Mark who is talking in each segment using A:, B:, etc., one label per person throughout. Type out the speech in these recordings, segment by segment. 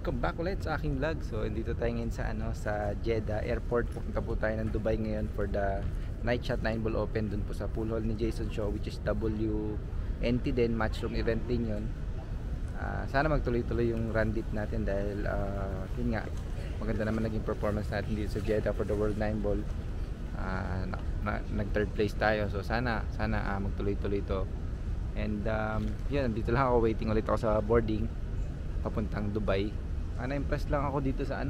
A: welcome back ulit sa aking vlog. So dito tayo ngayon sa sa Jeddah Airport. Pupunta po tayo ng Dubai ngayon for the Night Shot 9 Ball Open dun po sa pool hall ni Jason Shaw, which is WNT din, matchroom event din yun. Sana magtuloy-tuloy yung run dip natin dahil yun nga, maganda naman naging performance natin dito sa Jeddah for the World 9 Ball. Nag third place tayo, so sana magtuloy-tuloy to. And yun, dito lang ako, waiting ulit ako sa boarding papuntang Dubai. Na-impress lang ako dito sa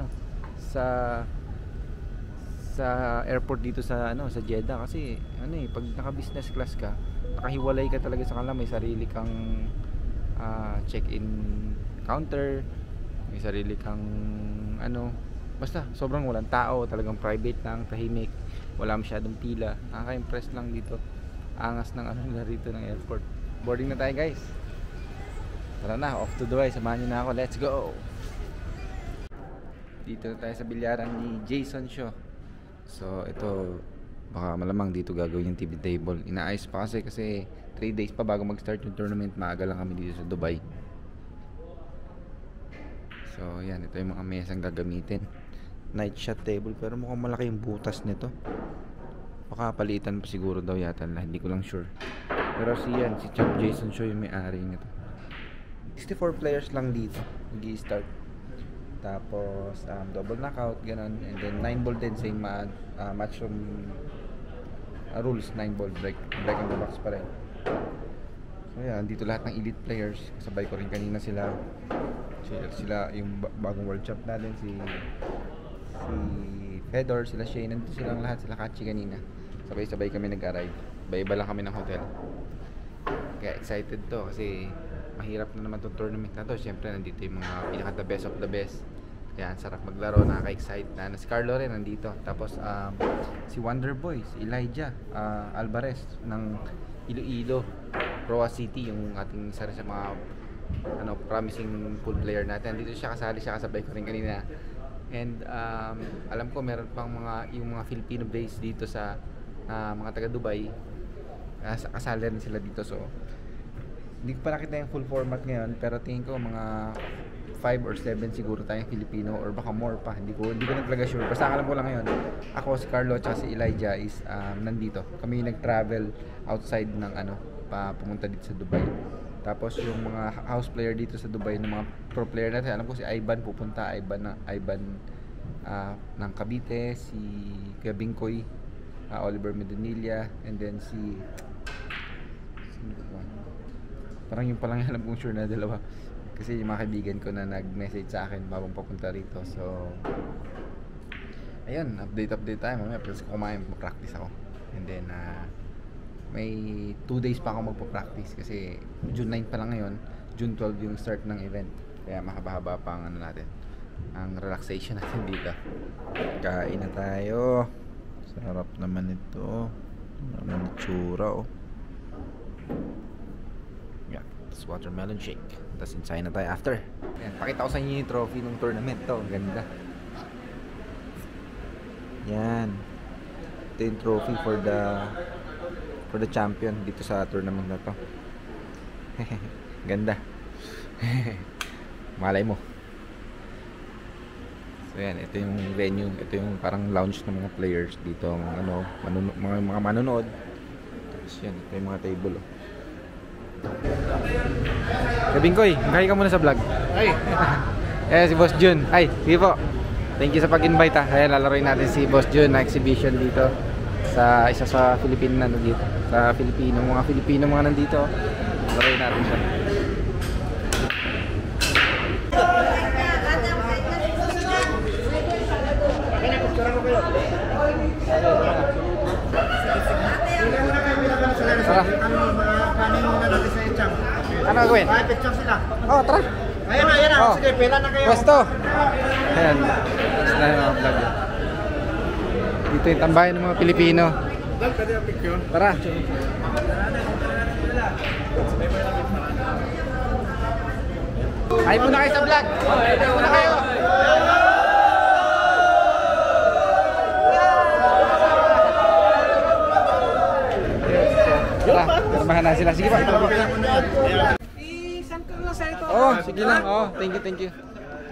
A: sa airport dito sa sa Jeddah kasi pag naka-business class ka, nakahiwalay ka talaga sa kanila. May sarili kang check-in counter, may sarili kang basta sobrang walang tao, talagang private lang, tahimik, wala masyadong pila. Nakaka-impress lang dito. Angas ng nila rito ng airport. Boarding na tayo, guys. Tara na, off to Dubai. Samahan nyo na ako. Let's go! Dito na tayo sa bilyaran ni Jason Shaw. So ito, baka malamang dito gagawin yung TV table. Inaayos pa kasi 3 days pa bago mag-start yung tournament. Maaga lang kami dito sa Dubai. So yan, ito yung mga mesang gagamitin. Night shot table, pero mukhang malaki yung butas nito. Baka palitan pa siguro daw yata na, hindi ko lang sure. Pero si Champ Jason Shaw yung may-ari nito. 64 players lang dito nag-i-start. Tapos double knockout, ganun. And then 9 ball din, same matchroom rules. 9 ball, break in the box pa rin. So yan, dito lahat ng elite players. Kasabay ko rin kanina sila yung bagong world champ natin, si Fedor, sila Shane, nandito silang lahat, sila Kachi kanina. Sabay-sabay kami nag-arrive. Iba-iba lang kami ng hotel. Kaya excited to kasi mahirap na naman itong tournament na to. Siyempre nandito yung mga pinaka the best of the best. Kaya ang sarap maglaro, nakaka-excite na. Si Carlo rin nandito. Tapos si Wonder Boy, si Elijah Alvarez ng Iloilo, Roa City, yung ating isa rin sa mga promising pool player natin. Dito siya kasali, siya kasabay ko rin kanina. And alam ko meron pang yung mga Filipino base dito sa mga taga Dubai. Kasali rin sila dito. So hindi ko pa nakita yung full format ngayon, pero tingin ko mga 5 or 7 siguro tayong Filipino, or baka more pa. Hindi ko na talaga sure. Basta alam ko lang ngayon, ako, si Carlo at si Elijah is nandito. Kami nag-travel outside ng pumunta dito sa Dubai. Tapos yung mga house player dito sa Dubai, ng mga pro player natin, alam ko si Ivan pupunta, Ivan ng Cavite, si Kuya Bingkoy, Oliver Medonilla, and then parang yung palang alam kong sure na dalawa kasi yung mga kaibigan ko na nag-message sa akin babang papunta rito. So ayun, update tayo mamaya. Plus kumain, mag-practice ako, and then may 2 days pa ako magpa-practice kasi June 9 pa lang ngayon. June 12 yung start ng event, kaya mahaba-haba pa ang natin, ang relaxation natin dito. Kain na tayo. Sarap naman ito. Naman itsura yeah, this watermelon shake. Tapos ensayin na tayo after. Ayan, pakita ko sa inyo yung trophy ng tournament to. Ang ganda. Yan, ito yung trophy for the champion dito sa tournament na to. Ganda. Malay mo. So yan, ito yung venue, ito yung parang lounge ng mga players dito, mga manonood. Tapos yan, ito yung mga table. Kabingkoy, magkaya ka muna sa vlog. Ay. Si Boss Jun. Ay, sige po. Thank you sa pag-invite ha. Ayan, lalaroin natin si Boss Jun na exhibition dito sa isa sa Filipino nandito. Sa mga Filipino mga nandito. Lalaroin natin siya. Tara. Ano gawin?
B: Picture sila.
A: Oh, tara.
B: Ayan na. Sige, pila na kayo.
A: Pwesto. Ayan. Tapos na yung mga vlog. Dito yung tambayan ng mga Pilipino. Tara. Ay muna kayo sa vlog. Ay muna kayo. Tara, karamahan na sila. Sige pa.
B: I-send ko lang sa ito.
A: Oh, sige lang. Oh, thank you.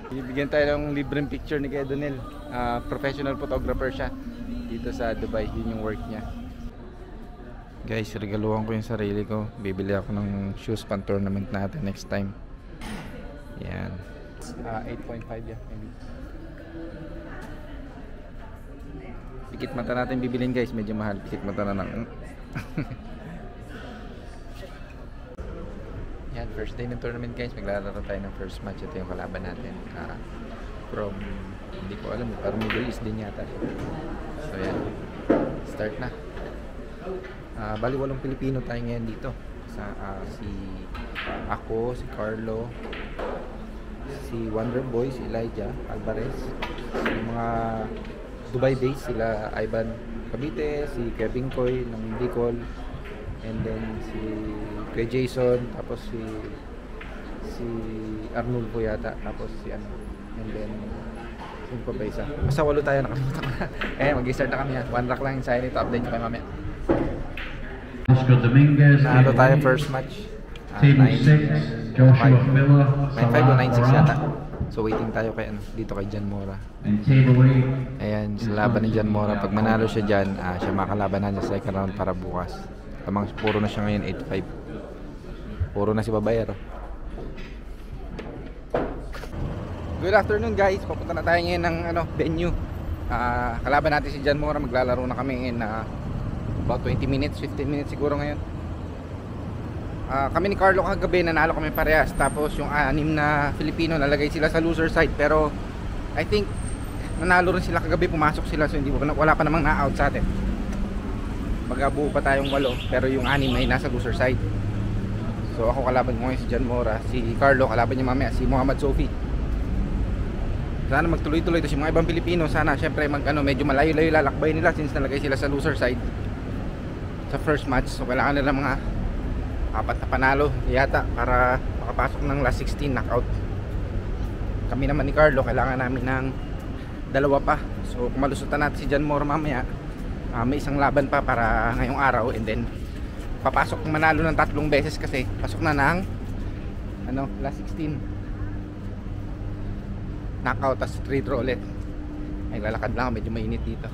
A: Bibigyan tayo ng libreng picture ni Kuya Donel. Professional photographer siya dito sa Dubai. Yun yung work niya. Guys, regaluhan ko yung sarili ko. Bibili ako ng shoes pan tournament natin next time. Yan. 8.5 yan. Maybe. Pikit mata natin bibilin guys. Medyo mahal. Pikit mata na lang. Yan, first day ng tournament guys. Maglalaro tayo ng first match. Ito yung kalaban natin. From, hindi ko alam. Parang Middle East din yata. So yan. Start na. Bali 8 Pilipino tayo ngayon dito. Ako, si Carlo, si Wonder Boy, si Elijah Alvarez, yung mga Dubai based sila Ivan Cavite, si Kevin Koy ng Bicol, and then si Kuya Jason, tapos si Arnulfo yata, tapos si ano, and then yung pa ba isa? Basta 8 tayo, nakalimutan ko na. Mag-start na kami ha. 1 rack lang yung sign ito, update ko kayo mamaya. Nalo tayo first match. 9-6, Joshua Miller, 9-5 o 9-6 yata. So waiting tayo kay dito kay Jan Mora. Ayan, sa laban ni Jan Mora. Pag manalo siya dyan, siya makalaban na sa second round para bukas. Tamang puro na siya ngayon 8-5. Puro na si Babayero. Good afternoon guys. Papunta na tayo ngayon ng venue. Kalaban natin si Jan Mora. Maglalaro na kami in about 20 minutes, 15 minutes siguro ngayon. Kami ni Carlo kagabi nanalo kami parehas. Tapos yung 6 na Filipino nalagay sila sa loser side. Pero I think nanalo rin sila kagabi, pumasok sila. So hindi, wala pa namang na-out sa atin. Magabuo pa tayong 8. Pero yung 6 ay nasa loser side. So ako kalaban ko ngayon si Jan Mora. Si Carlo kalaban niya mamaya si Muhammad Sofi. Sana magtuloy-tuloy. Tapos yung mga ibang Pilipino sana syempre medyo malayo-layo lalakbay nila since nalagay sila sa loser side sa first match. So kailangan nila mga 4 na panalo yata para makapasok ng last 16 knockout. Kami naman ni Carlo kailangan namin ng 2 pa. So kung malusutan natin si Jan Mora mamaya, may isang laban pa para ngayong araw, and then papasok ng manalo ng 3 beses kasi pasok na ng last 16 knockout, tas 3 draw ulit. Ay lalakad lang, medyo mainit dito.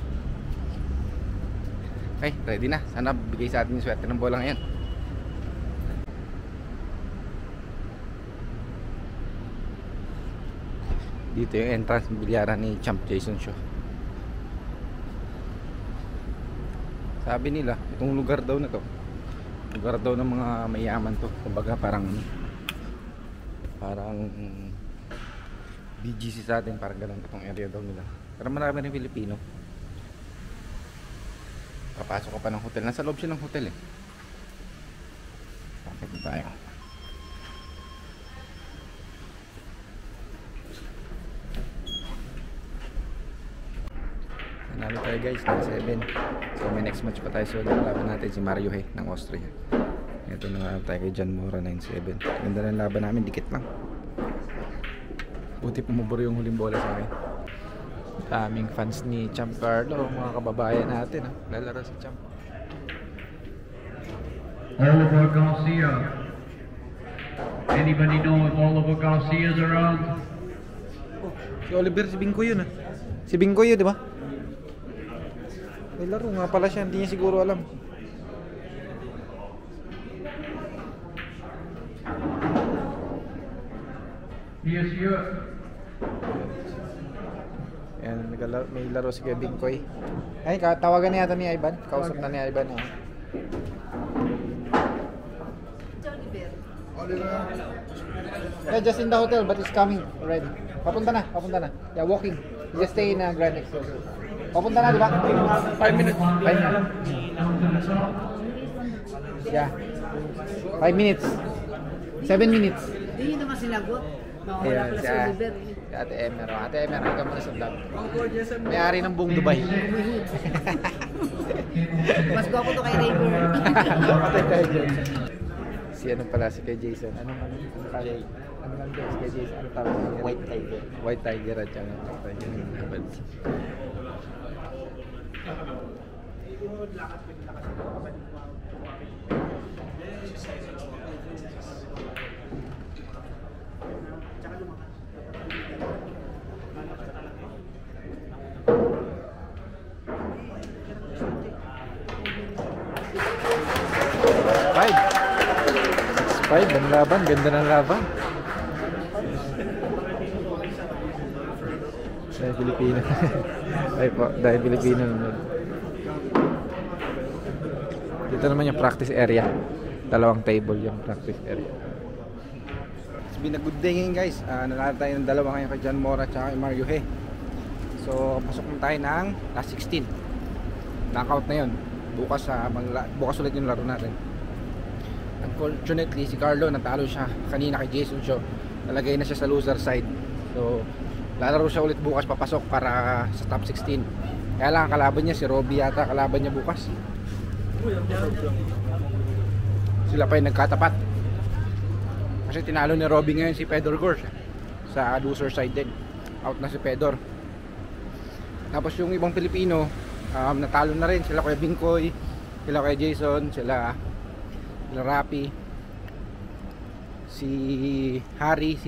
A: Okay, ready na. Sana bigay sa atin yung swerte ng bola ngayon. Dito yung entrance ng bilyaran ni Champ Jason Shaw. Sabi nila, itong lugar daw na to, lugar daw ng mga mayaman to. Kumbaga parang BGC sa atin, parang ganun itong area daw nila. Pero marami rin Pilipino. Papasok ko pa ng hotel. Nasa loob siya ng hotel eh. Bakit tayo? Nanalo tayo guys ng 7. So may next match pa tayo. So laban natin si Mario He ng Austria. Ito na tayo kay Jan Mora 9-7. Ganda ng laban namin, dikit lang. Buti pumuburo yung huling bola sa akin. Daming fans ni Champ Carlo, mga kababayan natin lalaro si Champ.
C: Oliver Garcia. Anybody know if Oliver Garcia is around?
A: Si Oliver, si Bingkoy yun Si Bingkoy yun, di ba? May laro nga pala siya, hindi niya siguro alam.
C: Yes, you.
A: Ayan, may laro si Kevin Koy. Ay, tawagan na yata ni Ivan. Kausap na ni Ivan. Yeah, just in the hotel, but it's coming already. Papunta na. Yeah, walking. Just stay in Grand Express. Papunta na, di ba? 5 minutes. 5 minutes. Yeah. 5 minutes. 7 minutes.
D: Hindi naman sinagot.
A: Ayan, si Ate Emer. Ate Emer, ikaw muna sa vlog. May-ari ng buong Dubai.
D: Mas gwapo to kay Raver.
A: Patay tayo dyan. Si pala, si kay Jason. Ano kay Jason? Ano tawag niya? White Tiger. White Tiger at yan. White Tiger. 6-5 ang laban, ganda ng laban. Dahil Pilipino. Ay po, dahil Pilipino nanonood. Dito naman yung practice area. Dalawang table yung practice area. It's been a good day ngayon guys. Nanalo tayo ng dalawa ngayon kay John Mora at kay Mario He. So pasok na tayo ng last 16. Knockout na yun. Bukas ulit yung laro natin. Unfortunately si Carlo natalo siya kanina kay Jason Shaw. Nalagay na siya sa loser side. So lalaro siya ulit bukas, papasok para sa top 16. Kaya lang kalaban niya si Robbie yata, kalaban niya bukas. Sila pa yung nagkatapat. Kasi tinalo ni Robbie ngayon si Fedor Gors sa loser side din. Out na si Fedor. Tapos yung ibang Pilipino natalo na rin. Sila kay Bingkoy, sila kay Jason, sila Rapi, si Harry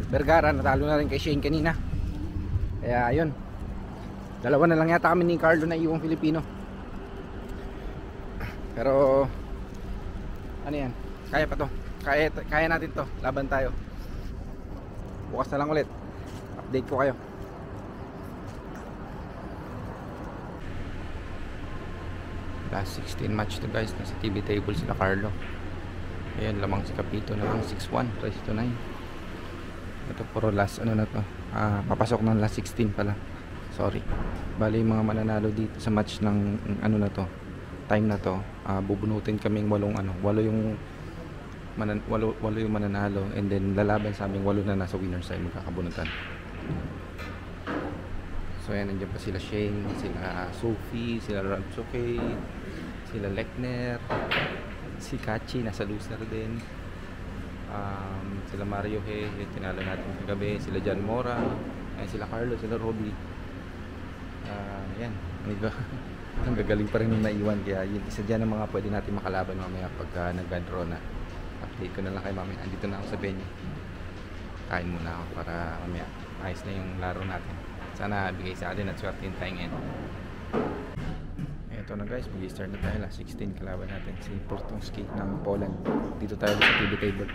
A: Vergara natalo na rin kay Shane kanina. Kaya ayun, dalawa na lang yata kami ni Carlo na iwang Filipino. Pero ano yan, kaya pa to, kaya natin to, laban tayo. Bukas na lang ulit, update ko kayo. Last 16 match to guys, nasa TV table sila Carlo. Ayan, lamang si Capito na lang 6-1, race to 9. Ito puro last ano na to, papasok ng last 16 pala, sorry. Bali yung mga mananalo dito sa match ng ano na to, time na to, bubunutin kaming walo yung mananalo, and then lalaban sa aming 8 na nasa winner side magkakabunutan. So ayan, nandiyan pa sila Shane, sila Sophie, sila Ransuke, sila Lechner, si Kachi nasa loser din, sila Mario He, tinalo natin kagabi, sila John Mora, ayan, sila Carlo, sila Robbie. Ayan, ang gagaling pa rin nung naiwan, kaya yun, isa dyan ang mga pwede natin makalaban mamaya pagka nag-draw na. Update ko na lang kay mamaya, andito na ako sa venue, kain muna ako para mamaya ayos na yung laro natin. Sana bigay sa atin at swerte yung tayong end. Ito na guys, mag-start na tayo. Last 16 kalaban natin si Portongski ng Poland. Dito tayo sa TV table.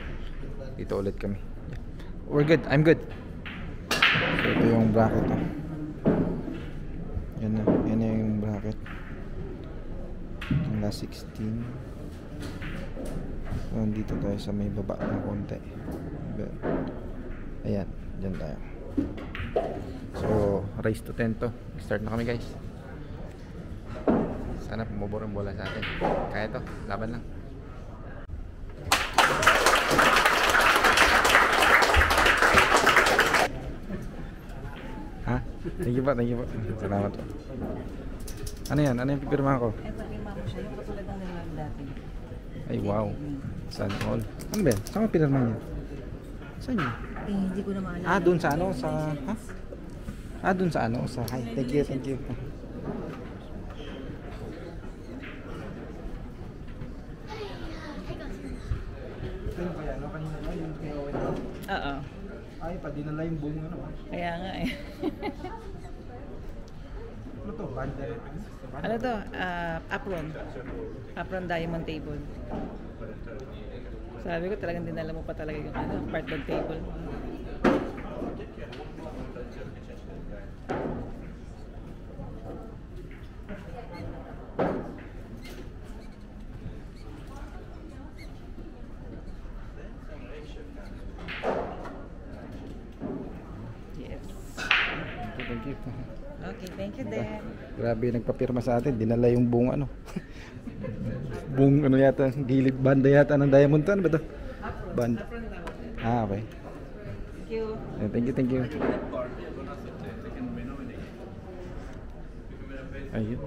A: Dito ulit kami. Yeah. We're good, I'm good. So ito yung bracket. Yan na yung bracket. Yung last 16. So dito tayo sa may baba ng konti. Ayan, dyan tayo. So race to 10 to. Start na kami guys. Sana pumabor ang bola sa atin. Kaya to, laban lang. Ha? Thank you po. Salamat po. Ano yan? Ano yung pipirma ko?
D: Pipirma mo siya, yung katulad ng nilang dati.
A: Ay wow. Saan all? Ano ba yan? Saan ang pinirma niya? Saan yun?
D: Hindi ko na maalala.
A: Doon sa ano? Sa... Ha? Doon sa ano? Sa... Hi, thank you.
D: Oo.
A: Ay, padinala yung buong ano.
D: Kaya nga eh.
A: Ano to? Banda?
D: Ano to? Apron diamond table. Sabi ko talagang dinala mo pa talaga yung ano, part ng table mo. Yes.
A: Thank you.
D: Okay, thank you then.
A: Grabe nagpapirma sa atin, dinala yung buong ano. Buong ano yata, gilid banda yata ng diamond to, ano ba to? Banda. Okay.
D: Thank you.
A: Thank you. Ayun.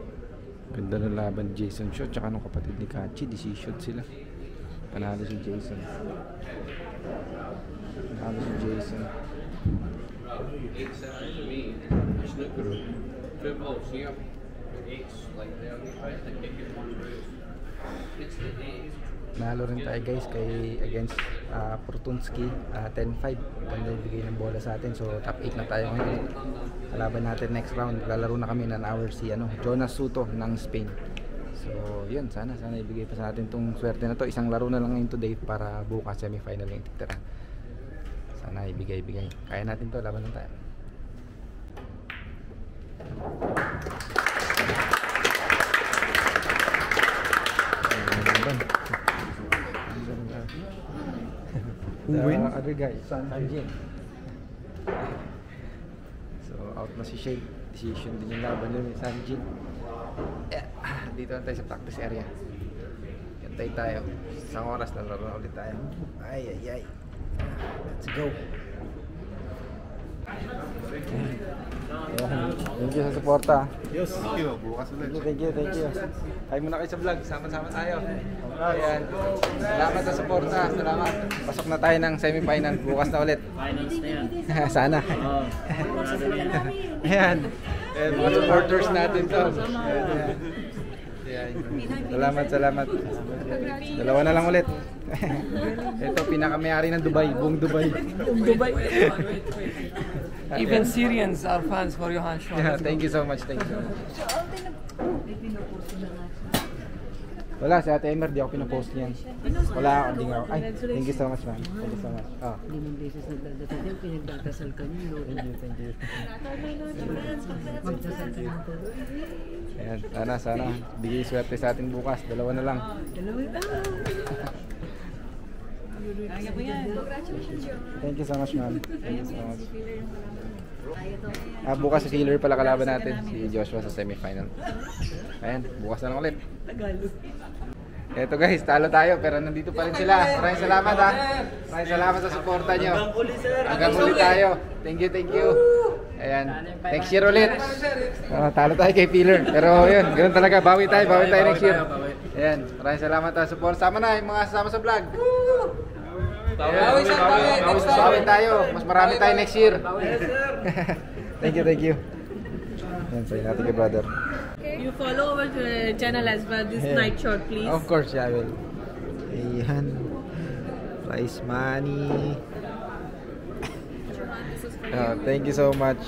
A: Ganda ng laban Jason Shaw tsaka nung kapatid ni Kachi, decision sila. Panalo si Jason. Nalo rin tayo guys kay against Portongski 10-5. Ganda yung bigay ng bola sa atin. So top 8 na tayo ngayon. Kalaban natin next round. Lalaro na kami ng hour si Jonas Soto ng Spain. So, yun. Sana ibigay pa sa atin tong swerte na to. Isang laro na lang ngayon today para bukas semi-final yung titira. Sana ibigay. Kaya natin to. Laban lang tayo. Who wins? Other guy, Sanjin. So, out na si Shade. Decision din yung laban nun, Sanjin. Dito na tayo sa practice area. Yantay tayo. Isang oras na laro na ulit tayo. Ay. Let's go. Thank you sa suporta.
B: Yes. Thank you. Bukas ulit.
A: Thank you. Ay muna kayo sa vlog. Sama-sama tayo. Ayan. Salamat sa suporta. Salamat. Pasok na tayo ng semi-final. Bukas na ulit.
E: Finals na yan.
A: Sana. Ayan. Ayan. Mga supporters natin to. Ayan. Salamat. Dalawa na lang ulit. Ito pinakamayari ng Dubai. Buong Dubai.
F: Even Syrians are fans for Johan Shaw.
A: Yeah, thank you so much. Wala, si Ate Emer, di ako pinapost niyan. Wala, hindi nga ako. Ay, thank you so much, man. Thank you so much. Oh.
E: Limang beses nagdadasal din, pinagdadasal ka niyo.
A: Thank you.
E: Magdasal ka ng todo.
A: Ayan, sana. Bigay swerte sa atin bukas. Dalawa na lang.
D: Kaya po yan.
A: Thank you so much, man. Thank you so much. Bukas si Sealer pala kalaban natin. Si Joshua sa semi-final. Ayan, bukas na lang ulit. Eto guys, talo tayo pero nandito pa rin sila. Maraming salamat ha. Maraming salamat sa suporta nyo. Hanggang uli tayo. Thank you. Ayan, next year ulit. Talo tayo kay Peeler. Pero yun, ganoon talaga. Bawi tayo next year. Ayan, maraming salamat sa support. Sama na yung mga kasama sa vlog. Bawi tayo. Mas marami tayo next year. Thank you. Ayan, sa'yo natin kay brother.
G: You follow our channel as well, this night short, please.
A: Of course, I will. Ayan. Prize money. Thank you so much.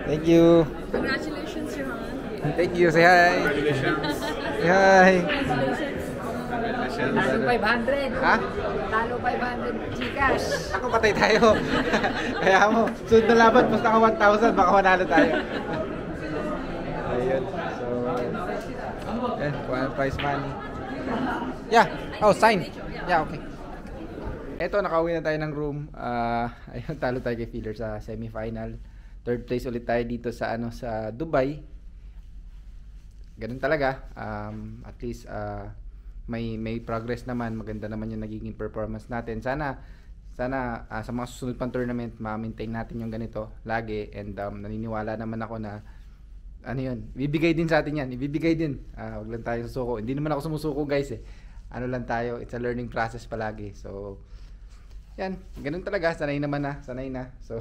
A: Thank you.
G: Congratulations, Johan.
A: Thank you. Say hi. Say hi.
E: Talo 500.
A: Ha?
E: Talo 500 Gcash.
A: Ako patay tayo. Kaya mo, sunod na laban, basta ka 1,000, baka manalo tayo. Ayun. So, yan, prize money. Yeah. Oh, sign. Yeah, okay. Eto, nakauwi na tayo ng room. Ayun, talo tayo kay Feeler sa semi-final. Third place ulit tayo dito sa sa Dubai. Ganun talaga. At least may progress naman. Maganda naman yung nagiging performance natin. Sana sa mga susunod pang tournament ma-maintain natin yung ganito lagi, and naniniwala naman ako na bibigay din sa atin yan. Ibibigay din. Wag lang tayo susuko. Hindi naman ako sumusuko, guys eh. Lang tayo. It's a learning process palagi. So yan, ganun talaga. Sanay na. So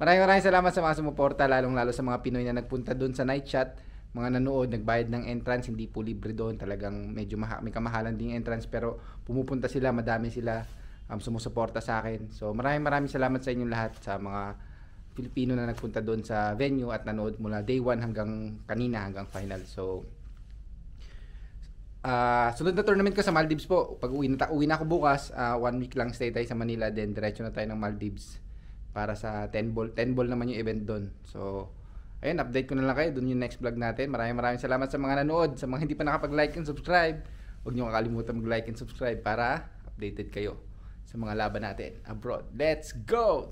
A: maraming salamat sa mga sumuporta, lalong-lalo sa mga Pinoy na nagpunta doon sa night shot. Mga nanood, nagbayad ng entrance, hindi po libre doon. Talagang medyo may kamahalan din yung entrance, pero pumupunta sila, madami sila sumusuporta sa akin. So maraming salamat sa inyong lahat, sa mga Pilipino na nagpunta doon sa venue at nanood mula day 1 hanggang kanina, hanggang final. So sunod na tournament ko sa Maldives po. Pag uwi na ako bukas, 1 week lang stay tayo sa Manila, then diretso na tayo ng Maldives para sa 10 ball naman yung event doon. So ayun, update ko na lang kayo. Doon yung next vlog natin. Maraming salamat sa mga nanood. Sa mga hindi pa nakapag-like and subscribe, huwag niyo kakalimutan mag-like and subscribe para updated kayo sa mga laban natin abroad. Let's go!